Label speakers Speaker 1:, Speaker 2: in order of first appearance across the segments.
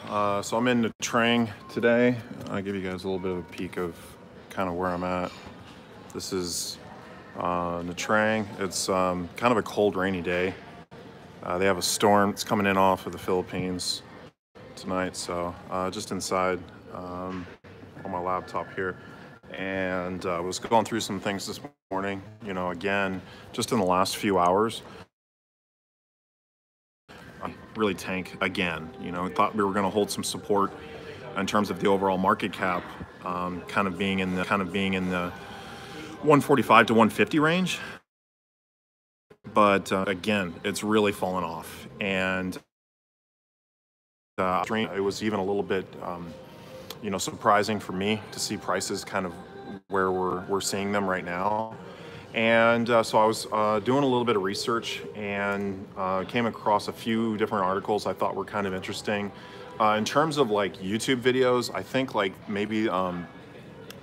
Speaker 1: So I'm in the Trang today. I'll give you guys a little bit of a peek of kind of where I'm at. This is the Trang. It's kind of a cold, rainy day. They have a storm that's coming in off of the Philippines tonight, so just inside on my laptop here. And was going through some things this morning, you know, again, just in the last few hours. Really tank again. You know, thought we were going to hold some support in terms of the overall market cap, kind of being in the 145 to 150 range. But again, it's really fallen off, and it was even a little bit, you know, surprising for me to see prices kind of where we're seeing them right now. And so I was doing a little bit of research and came across a few different articles I thought were kind of interesting. In terms of like YouTube videos, I think like maybe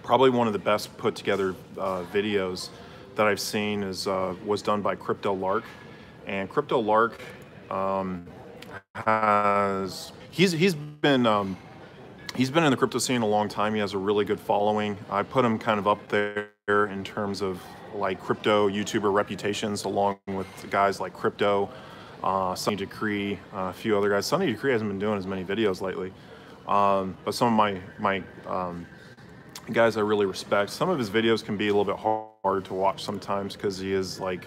Speaker 1: probably one of the best put together videos that I've seen is was done by Krypto Lark. And Krypto Lark he's been in the crypto scene a long time. He has a really good following. I put him kind of up there in terms of like crypto YouTuber reputations, along with guys like Crypto, Sunny Decree, a few other guys. Sunny Decree hasn't been doing as many videos lately, but some of my guys I really respect. Some of his videos can be a little bit hard to watch sometimes because he is like,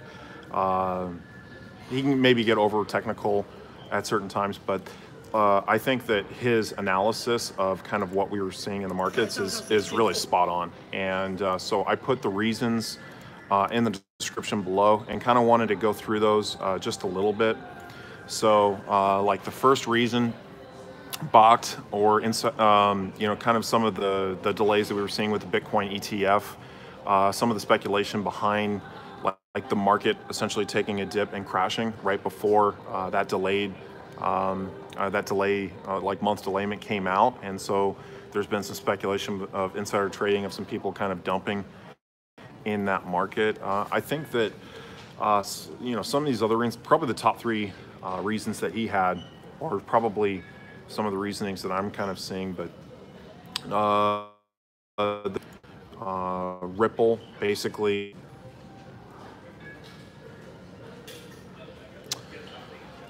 Speaker 1: he can maybe get over technical at certain times, but I think that his analysis of kind of what we were seeing in the markets is really spot on. And so I put the reasons in the description below and kind of wanted to go through those just a little bit. So like the first reason, Bakkt, or you know, kind of some of the delays that we were seeing with the Bitcoin ETF, some of the speculation behind like the market essentially taking a dip and crashing right before that delayed like month delayment came out. And so there's been some speculation of insider trading, of some people kind of dumping in that market. I think that you know, some of these other reasons, probably the top three reasons that he had, or probably some of the reasonings that I'm kind of seeing, but Ripple basically.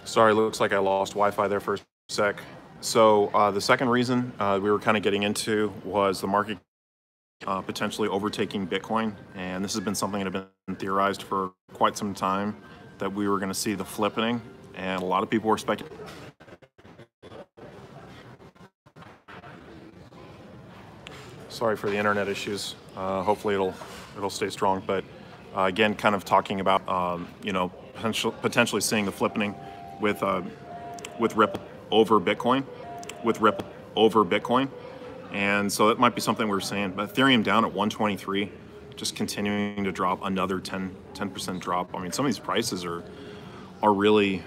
Speaker 1: Sorry, looks like I lost Wi-Fi there for a sec. So the second reason we were kind of getting into was the market potentially overtaking Bitcoin. And this has been something that had been theorized for quite some time, that we were going to see the flipping. And a lot of people were speculating. Sorry for the internet issues. Hopefully it'll stay strong. But again, kind of talking about you know, potentially seeing the flipping with Ripple over Bitcoin, and so that might be something we're seeing. But Ethereum down at 123, just continuing to drop, another 10% drop. I mean, some of these prices are really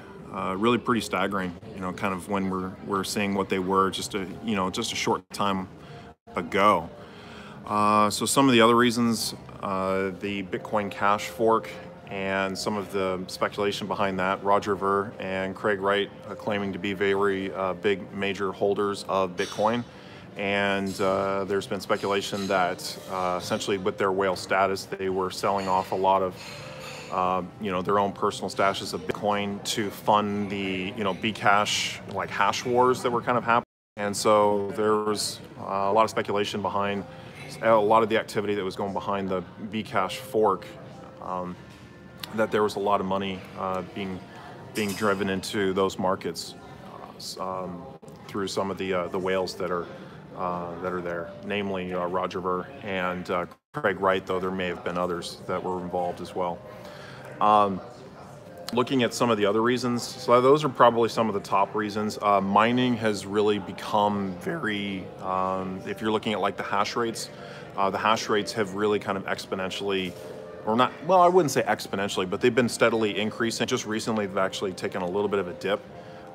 Speaker 1: really pretty staggering. You know, kind of when we're seeing what they were just a short time ago. So some of the other reasons, the Bitcoin Cash fork, and some of the speculation behind that, Roger Ver and Craig Wright claiming to be very big major holders of Bitcoin. And there's been speculation that essentially with their whale status, they were selling off a lot of you know, their own personal stashes of Bitcoin to fund the, you know, Bcash like hash wars that were kind of happening. And so there was a lot of speculation behind a lot of the activity that was going behind the Bcash fork, that there was a lot of money being driven into those markets through some of the whales that are there, namely Roger Ver and Craig Wright, though there may have been others that were involved as well. Looking at some of the other reasons, so those are probably some of the top reasons. Mining has really become very, if you're looking at like the hash rates have really kind of exponentially, or not, well, I wouldn't say exponentially, but they've been steadily increasing. Just recently, they've actually taken a little bit of a dip.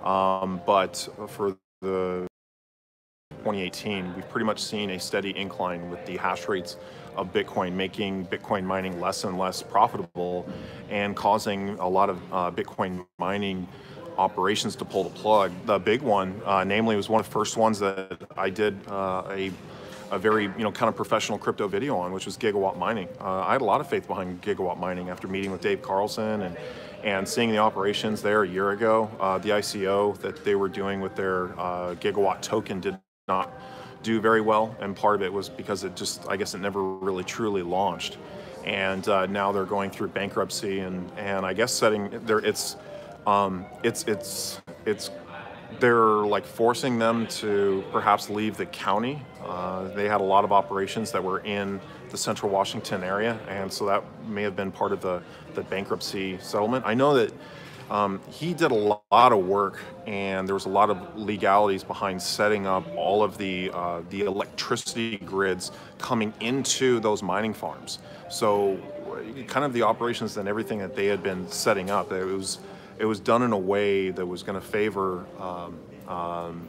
Speaker 1: But for the 2018, we've pretty much seen a steady incline with the hash rates of Bitcoin, making Bitcoin mining less and less profitable and causing a lot of Bitcoin mining operations to pull the plug. The big one, namely, was one of the first ones that I did a very kind of professional crypto video on, which was gigawatt mining. I had a lot of faith behind gigawatt mining after meeting with Dave Carlson and seeing the operations there a year ago. The ICO that they were doing with their gigawatt token did not do very well, and part of it was because I guess it never really truly launched. And now they're going through bankruptcy, and I guess they're like forcing them to perhaps leave the county. They had a lot of operations that were in the central Washington area, and so that may have been part of the bankruptcy settlement. I know that he did a lot of work, and there was a lot of legalities behind setting up all of the electricity grids coming into those mining farms. So kind of the operations and everything that they had been setting up, it was done in a way that was going to favor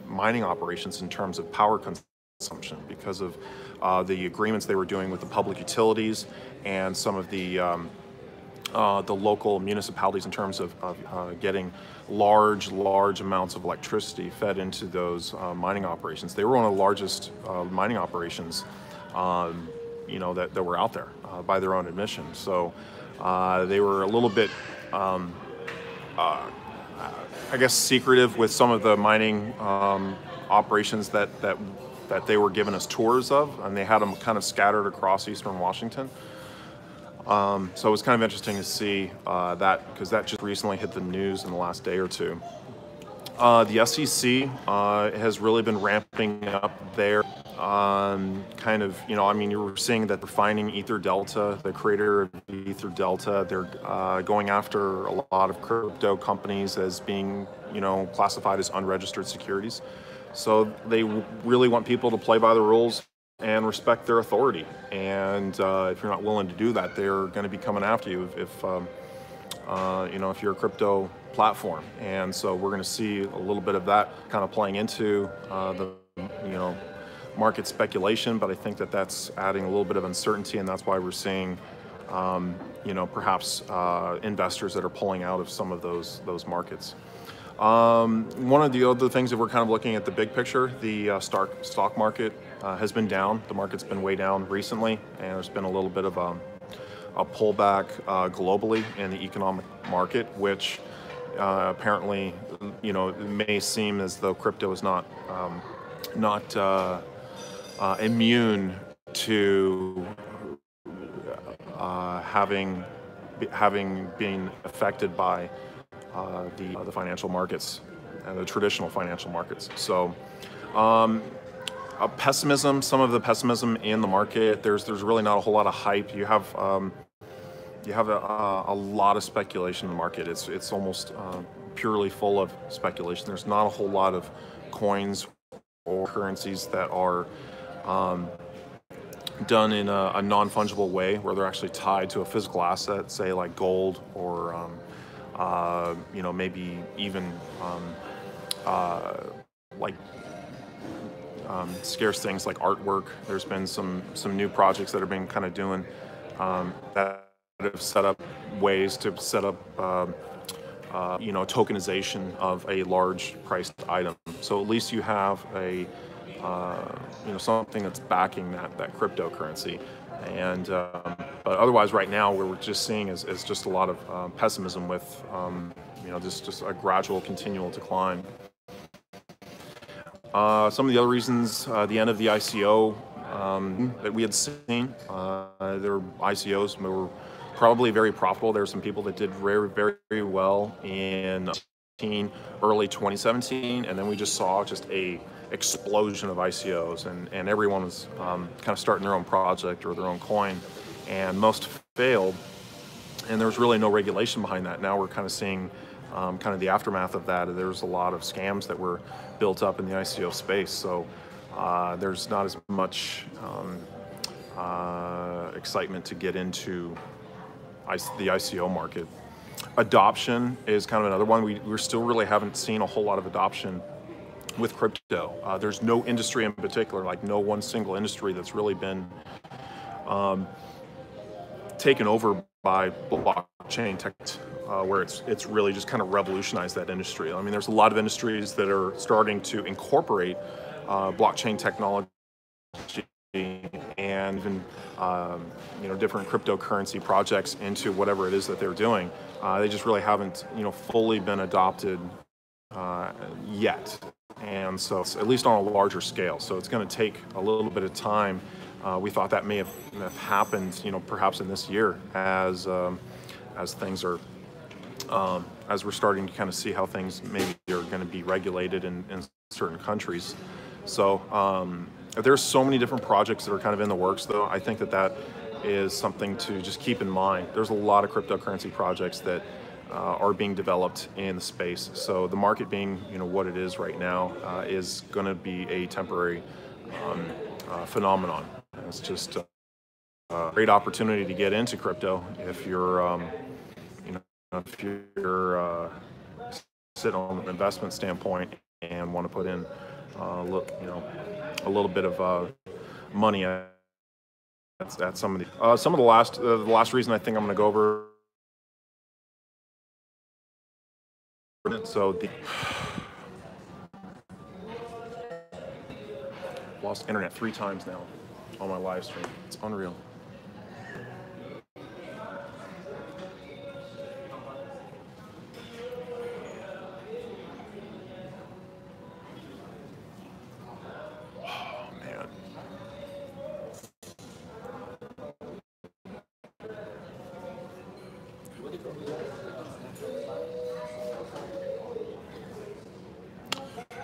Speaker 1: mining operations in terms of power consumption because of the agreements they were doing with the public utilities and some of the local municipalities in terms of getting large amounts of electricity fed into those mining operations. They were one of the largest mining operations that were out there by their own admission. So they were a little bit I guess secretive with some of the mining operations that they were giving us tours of, and they had them kind of scattered across eastern Washington. So it was kind of interesting to see that, because that just recently hit the news in the last day or two. The SEC has really been ramping up their kind of, you were seeing that they're finding Ether Delta, the creator of Ether Delta. They're going after a lot of crypto companies as being, classified as unregistered securities. So they really want people to play by the rules and respect their authority. And if you're not willing to do that, they're going to be coming after you if you're a crypto platform. And so we're going to see a little bit of that kind of playing into the market speculation, but I think that that's adding a little bit of uncertainty, and that's why we're seeing perhaps investors that are pulling out of some of those markets. One of the other things that we're kind of looking at the big picture, the stock market has been down. The market's been way down recently, and there's been a little bit of a pullback globally in the economic market, which apparently, it may seem as though crypto is not immune to having been affected by the financial markets and the traditional financial markets. So pessimism, some of the pessimism in the market, there's really not a whole lot of hype. You have a lot of speculation in the market. It's almost purely full of speculation. There's not a whole lot of coins or currencies that are done in a non-fungible way, where they're actually tied to a physical asset, say like gold or maybe even scarce things like artwork. There's been some new projects that have been kind of doing that have set up ways to set up tokenization of a large priced item. So at least you have a something that's backing that cryptocurrency. And but otherwise, right now, what we're just seeing is just a lot of pessimism with just a gradual, continual decline. Some of the other reasons, the end of the ICO that we had seen, there were ICOs that were probably very profitable. There were some people that did very, very well in early 2017, and then we just saw just a explosion of ICOs, and everyone was kind of starting their own project or their own coin, and most failed, and there was really no regulation behind that. Now we're kind of seeing kind of the aftermath of that. There's a lot of scams that were built up in the ICO space, so there's not as much excitement to get into the ICO market. Adoption is kind of another one. We still really haven't seen a whole lot of adoption with crypto. There's no industry in particular, like no one single industry that's really been taken over by blockchain where it's really just kind of revolutionized that industry. I mean, there's a lot of industries that are starting to incorporate blockchain technology and even different cryptocurrency projects into whatever it is that they're doing. They just really haven't fully been adopted yet, and so it's at least on a larger scale. So it's going to take a little bit of time. We thought that may have happened, perhaps in this year as things are. As we're starting to kind of see how things maybe are going to be regulated in certain countries. So there's so many different projects that are kind of in the works, though. I think that is something to just keep in mind. There's a lot of cryptocurrency projects that are being developed in the space. So the market being what it is right now is going to be a temporary phenomenon. It's just a great opportunity to get into crypto if you're sitting on an investment standpoint and want to put in a little bit of money at some of the last reason I think I'm going to go over. So lost internet 3 times now on my live stream. It's unreal.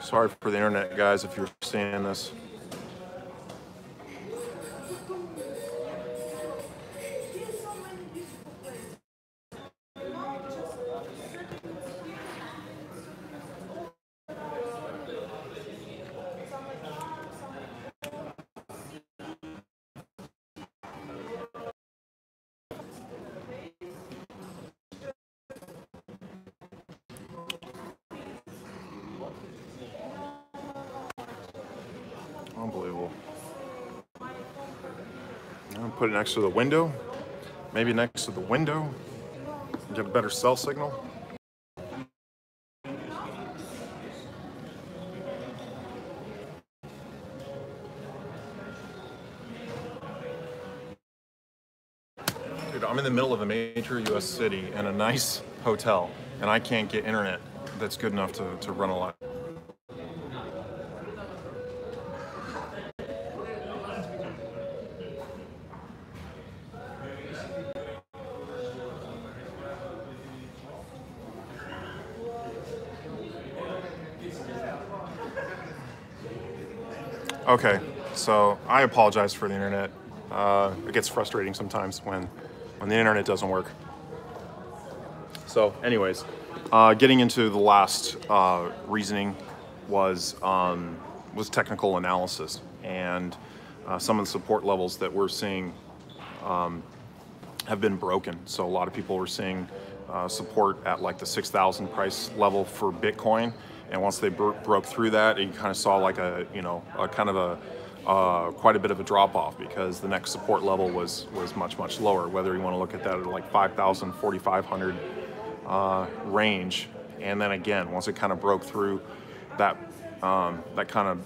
Speaker 1: Sorry for the internet, guys, if you're seeing this. Unbelievable. I'll put it next to the window. Maybe next to the window. Get a better cell signal. Dude, I'm in the middle of a major US city in a nice hotel, and I can't get internet that's good enough to run a live. Okay, so I apologize for the internet. It gets frustrating sometimes when the internet doesn't work. So anyways, getting into the last reasoning was technical analysis, and some of the support levels that we're seeing have been broken. So a lot of people were seeing support at like the 6,000 price level for Bitcoin. And once they broke through that, you kind of saw like quite a bit of a drop off, because the next support level was much lower. Whether you want to look at that at like 5,000, 4,500 range, and then again, once it kind of broke through that kind of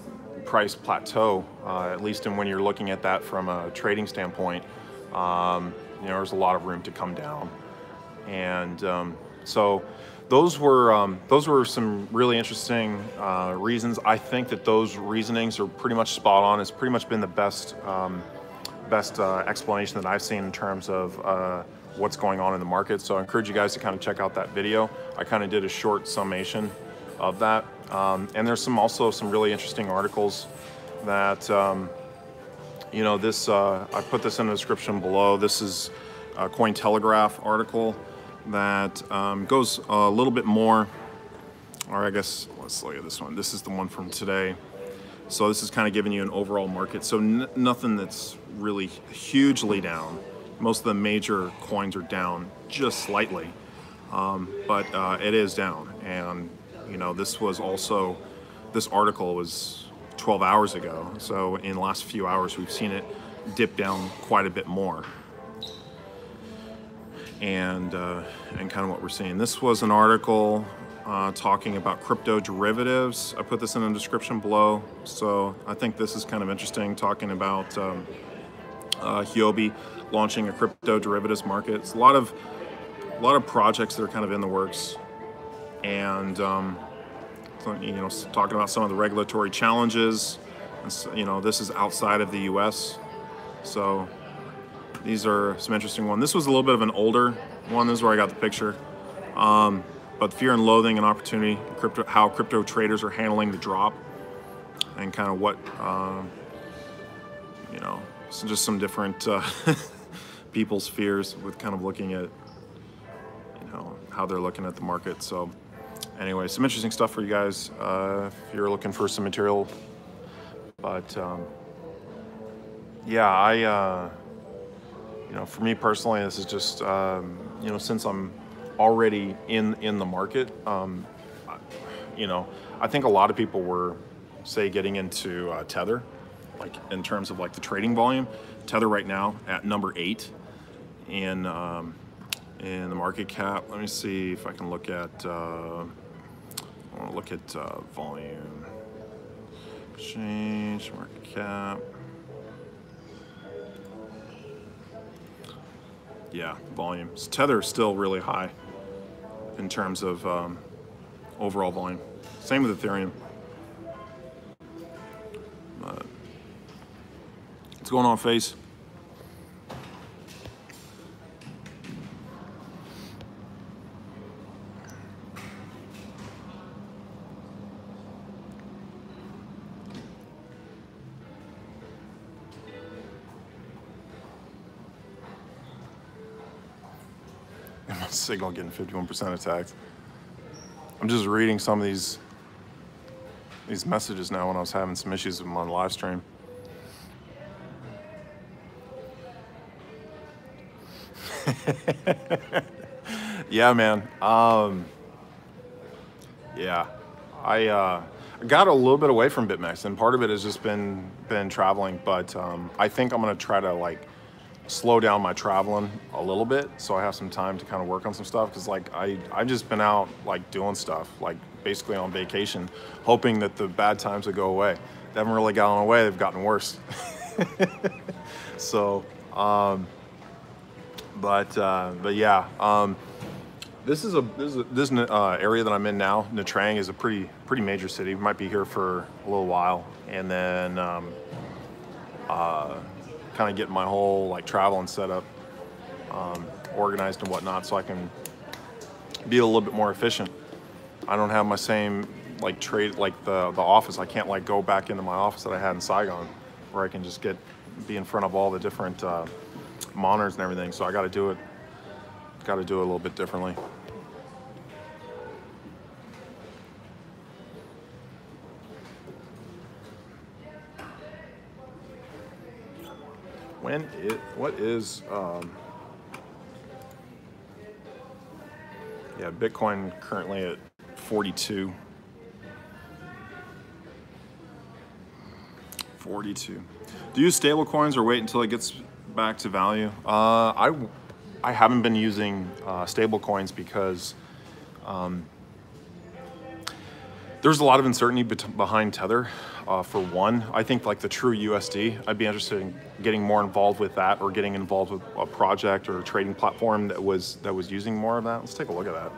Speaker 1: price plateau, at least when you're looking at that from a trading standpoint, there's a lot of room to come down, and so. Those were some really interesting reasons. I think that those reasonings are pretty much spot on. It's pretty much been the best explanation that I've seen in terms of what's going on in the market. So I encourage you guys to kind of check out that video. I kind of did a short summation of that. And there's also some really interesting articles that, I put this in the description below. This is a Cointelegraph article that goes a little bit more, or I guess let's look at this one. This is the one from today. So this is kind of giving you an overall market. So nothing that's really hugely down. Most of the major coins are down just slightly, but it is down. And this article was 12 hours ago. So in the last few hours, we've seen it dip down quite a bit more. and kind of what we're seeing. This was an article talking about crypto derivatives. I put this in the description below. So I think this is kind of interesting, talking about Huobi launching a crypto derivatives market. It's a lot of projects that are kind of in the works, and you know, talking about some of the regulatory challenges. And, you know, this is outside of the U.S., so these are some interesting ones. This was a little bit of an older one. This is where I got the picture. But fear and loathing and opportunity, how crypto traders are handling the drop, and kind of what, you know, so just some different people's fears with kind of looking at, you know, how they're looking at the market. So anyway, some interesting stuff for you guys if you're looking for some material. But yeah, you know, for me personally, this is just, you know, since I'm already in the market, you know, I think a lot of people were, say, getting into Tether, like in terms of like the trading volume. Tether right now at number 8 in the market cap. Let me see if I can look at, I want to look at volume, exchange, market cap. Yeah, volume. So Tether is still really high in terms of overall volume. Same with Ethereum. What's going on, Face? Signal getting 51% attacked. I'm just reading some of these messages now when I was having some issues with them on live stream. Yeah, man. Yeah, I got a little bit away from BitMEX, and part of it has just been traveling. But I think I'm gonna try to like slow down my traveling a little bit, so I have some time to kind of work on some stuff. Because like I've just been out like doing stuff, like basically on vacation, hoping that the bad times would go away. They haven't really gotten away; they've gotten worse. So, but yeah, this area that I'm in now, Nha Trang, is a pretty major city. We might be here for a little while, and then kind of getting my whole like travel and setup organized and whatnot, so I can be a little bit more efficient. I don't have my same like trade, like the office. I can't like go back into my office that I had in Saigon, where I can just be in front of all the different monitors and everything. So I got to do it a little bit differently. What is yeah, Bitcoin currently at 42. 42. Do you use stablecoins or wait until it gets back to value? I haven't been using stablecoins because there's a lot of uncertainty behind Tether. For one, I think like the TrueUSD, I'd be interested in getting more involved with that, or getting involved with a project or a trading platform that was using more of that. Let's take a look at that.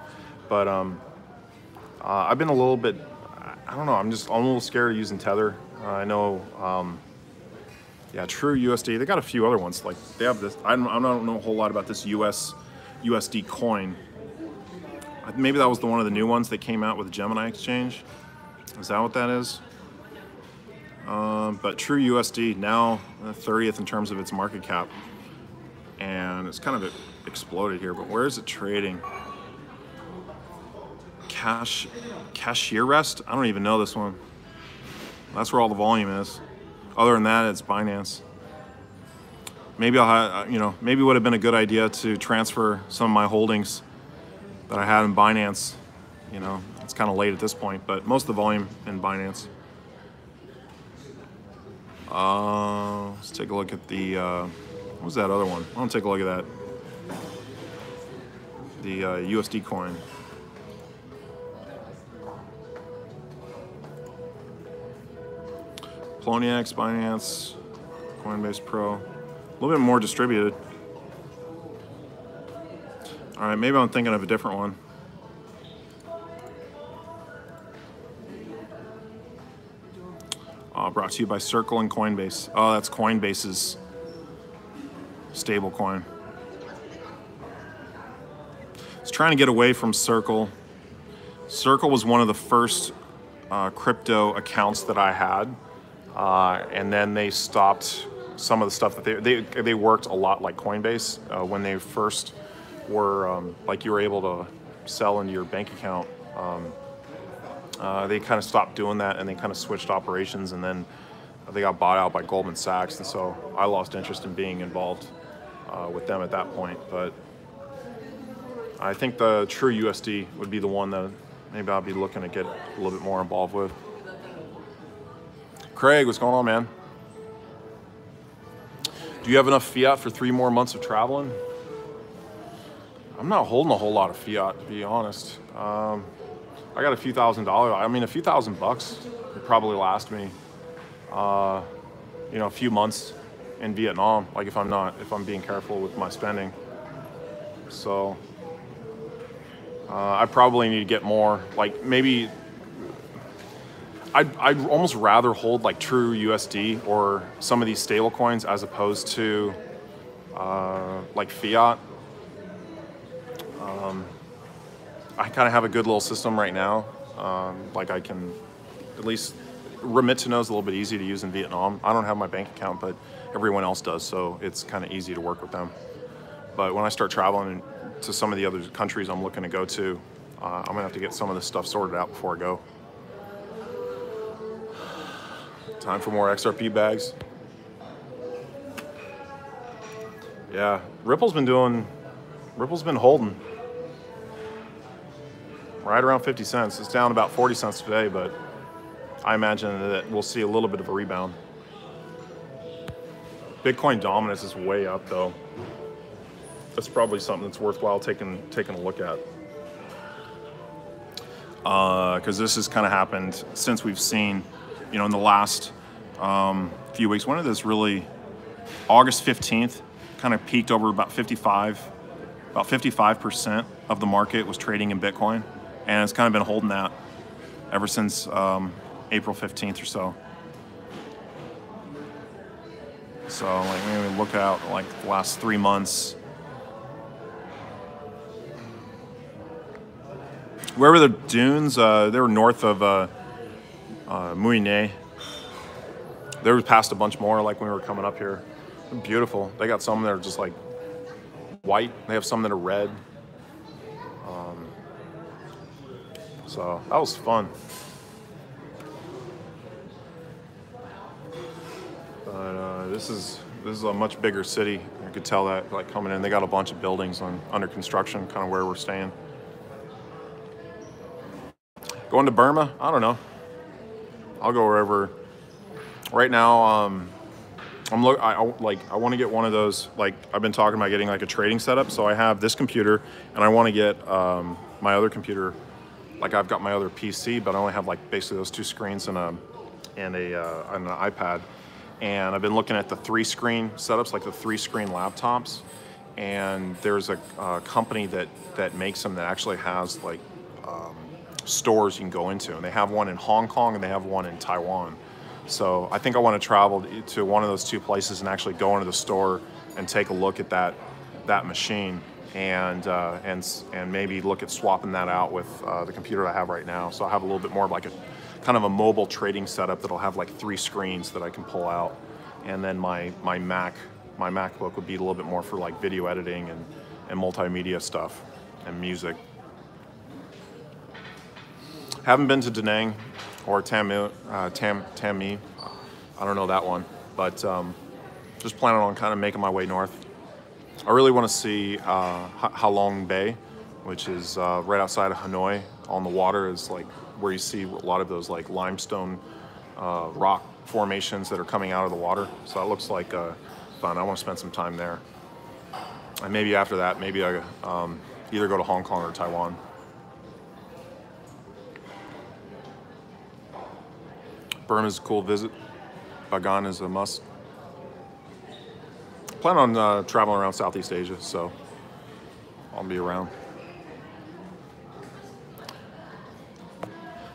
Speaker 1: But I've been a little bit, I don't know, I'm a little scared of using Tether. I know, yeah, TrueUSD, they got a few other ones. Like they have this, I don't know a whole lot about this USD coin. Maybe that was one of the new ones that came out with Gemini Exchange. Is that what that is? But TrueUSD now 30th in terms of its market cap, and it's kind of exploded here. But where is it trading? Cashier Rest? I don't even know this one. That's where all the volume is. Other than that, it's Binance. Maybe maybe it would have been a good idea to transfer some of my holdings that I had in Binance. You know, it's kind of late at this point, but most of the volume in Binance. Let's take a look at the, what was that other one? I want to take a look at that. the USD coin. Poloniex, Binance, Coinbase Pro, a little bit more distributed. All right, maybe I'm thinking of a different one. Brought to you by Circle and Coinbase. Oh, that's Coinbase's stablecoin. I was trying to get away from Circle. Circle was one of the first crypto accounts that I had, and then they stopped some of the stuff that they worked a lot like Coinbase when they first were like you were able to sell into your bank account. They kind of stopped doing that, and they kind of switched operations, and then they got bought out by Goldman Sachs, and so I lost interest in being involved with them at that point. But I think the TrueUSD would be the one that maybe I'll be looking to get a little bit more involved with. Craig, what's going on, man? Do you have enough fiat for 3 more months of traveling? I'm not holding a whole lot of fiat, to be honest. I got a few $1,000s. I mean, a few $1,000 would probably last me, you know, a few months in Vietnam. Like if I'm being careful with my spending. So I probably need to get more. Like maybe I'd almost rather hold like TrueUSD or some of these stable coins as opposed to like fiat. I kind of have a good little system right now. Like I can at least remit to know is a little bit easy to use in Vietnam. I don't have my bank account, but everyone else does, so it's kind of easy to work with them. But when I start traveling to some of the other countries I'm looking to go to, I'm gonna have to get some of this stuff sorted out before I go. Time for more XRP bags. Yeah, Ripple's been holding right around 50 cents. It's down about 40 cents today, but I imagine that we'll see a little bit of a rebound. Bitcoin dominance is way up though. That's probably something that's worthwhile taking a look at. Because this has kind of happened since we've seen, you know, in the last few weeks. When did this really, August 15th, kind of peaked over about 55% of the market was trading in Bitcoin. And it's kind of been holding that ever since April 15th or so. So like maybe look out like the last 3 months. Where were the dunes? They were north of Mouinet. They were past a bunch more like when we were coming up here. Beautiful. They got some that are just like white. They have some that are red. So that was fun. But this is a much bigger city. You could tell that like coming in. They got a bunch of buildings under construction, kind of where we're staying. Going to Burma? I don't know. I'll go wherever. Right now, I want to get one of those. Like I've been talking about getting like a trading setup. So I have this computer, and I want to get my other computer. Like I've got my other PC, but I only have like basically those 2 screens and an iPad. And I've been looking at the 3-screen setups, like the 3-screen laptops. And there's a company that makes them that actually has like stores you can go into, and they have one in Hong Kong and they have one in Taiwan. So I think I want to travel to one of those 2 places and actually go into the store and take a look at that machine. And maybe look at swapping that out with the computer I have right now. So I have a little bit more of like a kind of a mobile trading setup that'll have like 3 screens that I can pull out, and then my MacBook would be a little bit more for like video editing and multimedia stuff and music. Haven't been to Da Nang or Tam Mi. I don't know that one, but just planning on kind of making my way north. I really want to see Ha Long Bay, which is right outside of Hanoi. On the water is like where you see a lot of those like limestone rock formations that are coming out of the water. So that looks like fun. I want to spend some time there. And maybe after that, maybe I'll either go to Hong Kong or Taiwan. Burma is a cool visit. Bagan is a must. Plan on traveling around Southeast Asia, so I'll be around.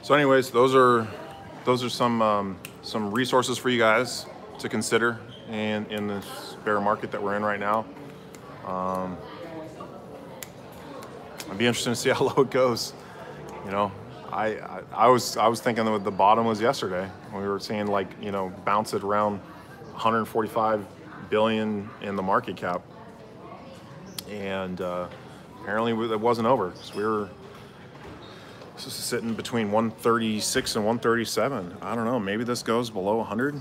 Speaker 1: So anyways, those are some resources for you guys to consider in this bear market that we're in right now. I'd be interested to see how low it goes. You know, I was thinking that the bottom was yesterday. We were seeing, like, you know, bounce it around 145 billion in the market cap, and apparently it wasn't over, because we were just sitting between 136 and 137. I don't know, maybe this goes below 100.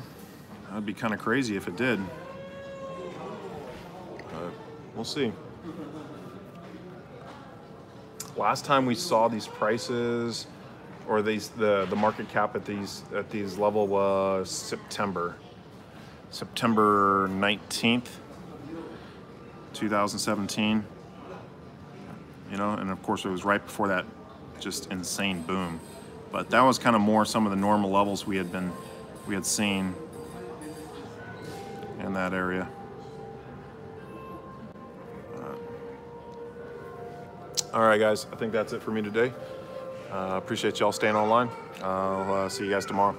Speaker 1: That'd be kind of crazy if it did, but we'll see. Last time we saw these prices, or the market cap at these level, was September 19th, 2017. You know, and of course it was right before that just insane boom. But that was kind of more some of the normal levels we had seen in that area. All right, guys, I think that's it for me today. Appreciate y'all staying online. I'll see you guys tomorrow.